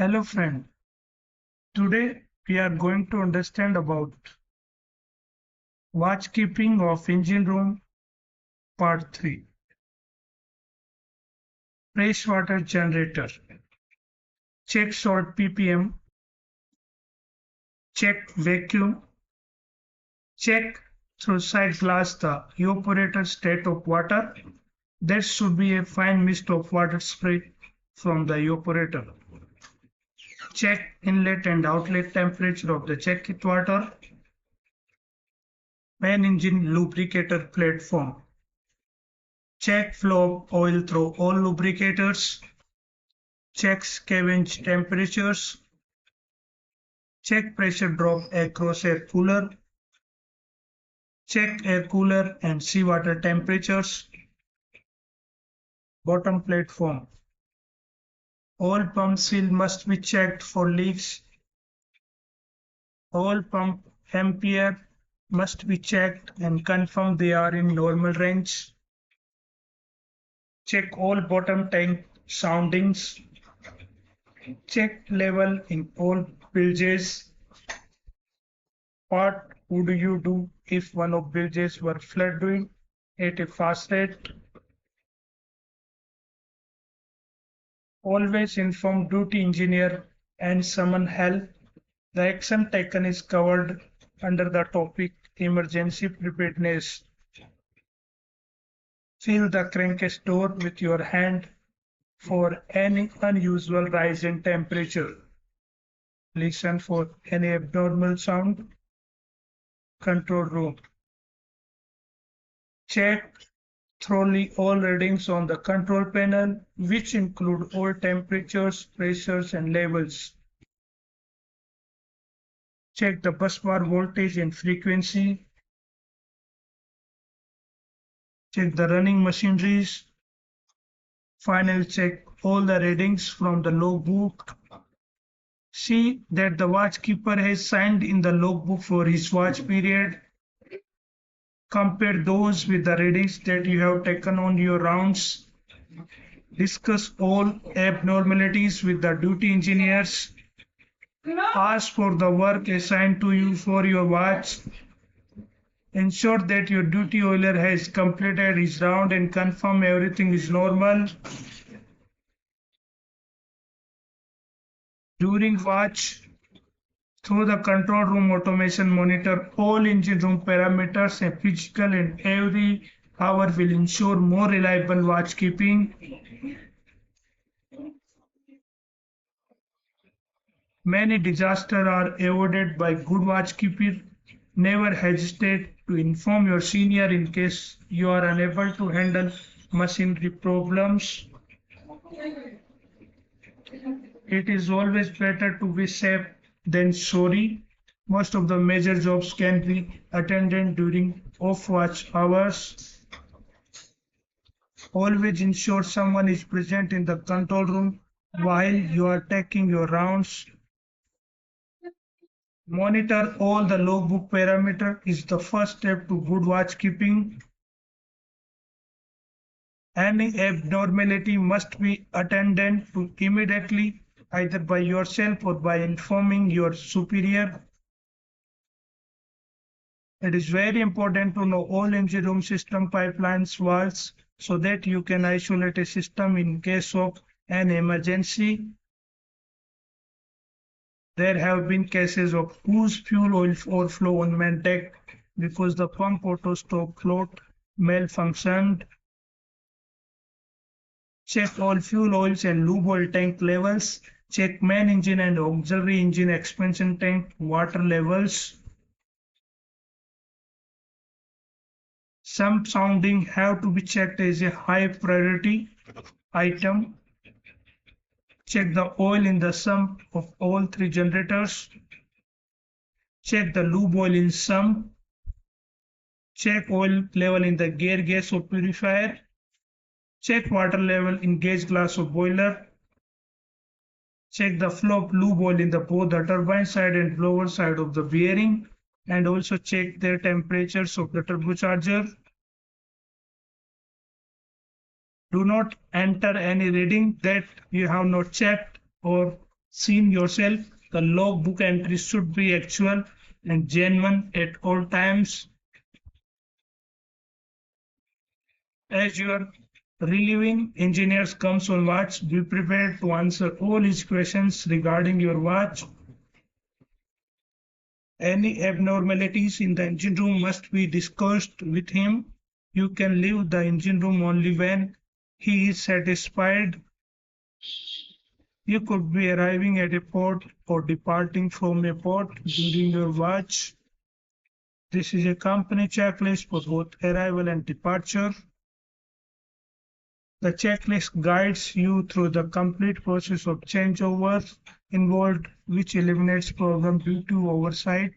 Hello friend, today we are going to understand about watchkeeping of engine room part 3. Freshwater generator. Check salt ppm, check vacuum, check through side glass the evaporator state of water. There should be a fine mist of water spray from the evaporator. Check inlet and outlet temperature of the jacket water. Main engine lubricator platform. Check flow of oil through all lubricators. Check scavenge temperatures. Check pressure drop across air cooler. Check air cooler and seawater temperatures. Bottom platform. All pump seal must be checked for leaks. All pump ampere must be checked and confirm they are in normal range. Check all bottom tank soundings. Check level in all bilges. What would you do if one of bilges were flooding at a fast rate? Always inform duty engineer and summon help. The action taken is covered under the topic emergency preparedness. Feel the crankcase door with your hand for any unusual rise in temperature. Listen for any abnormal sound. Control room. Check thoroughly all readings on the control panel, which include all temperatures, pressures, and levels. Check the busbar voltage and frequency. Check the running machineries. Finally, check all the readings from the logbook. See that the watchkeeper has signed in the logbook for his watch period. Compare those with the readings that you have taken on your rounds. Discuss all abnormalities with the duty engineers. Ask for the work assigned to you for your watch. Ensure that your duty oiler has completed his round and confirm everything is normal. During watch, through the control room automation, monitor all engine room parameters and physical, and every hour will ensure more reliable watchkeeping. Many disasters are avoided by good watchkeeping. Never hesitate to inform your senior in case you are unable to handle machinery problems. It is always better to be safe than sorry. Most of the major jobs can be attended during off-watch hours. Always ensure someone is present in the control room while you are taking your rounds. Monitor all the logbook parameters is the first step to good watchkeeping. Any abnormality must be attended to immediately, either by yourself or by informing your superior. It is very important to know all engine room system pipelines valves so that you can isolate a system in case of an emergency. There have been cases of whose fuel oil overflow on main deck because the pump auto stop float malfunctioned. Check all fuel oils and lube oil tank levels. Check main engine and auxiliary engine expansion tank water levels. Some sounding have to be checked as a high priority item. Check the oil in the sump of all three generators. Check the lube oil in sump. Check oil level in the gear gas or purifier. Check water level in gauge glass of boiler. Check the flow of lube oil in both the turbine side and blower side of the bearing, and also check the temperatures of the turbocharger. Do not enter any reading that you have not checked or seen yourself. The logbook entries should be actual and genuine at all times. As your relieving engineer comes on watch, be prepared to answer all his questions regarding your watch. Any abnormalities in the engine room must be discussed with him. You can leave the engine room only when he is satisfied. You could be arriving at a port or departing from a port during your watch. This is a company checklist for both arrival and departure. The checklist guides you through the complete process of changeover involved, which eliminates problems due to oversight.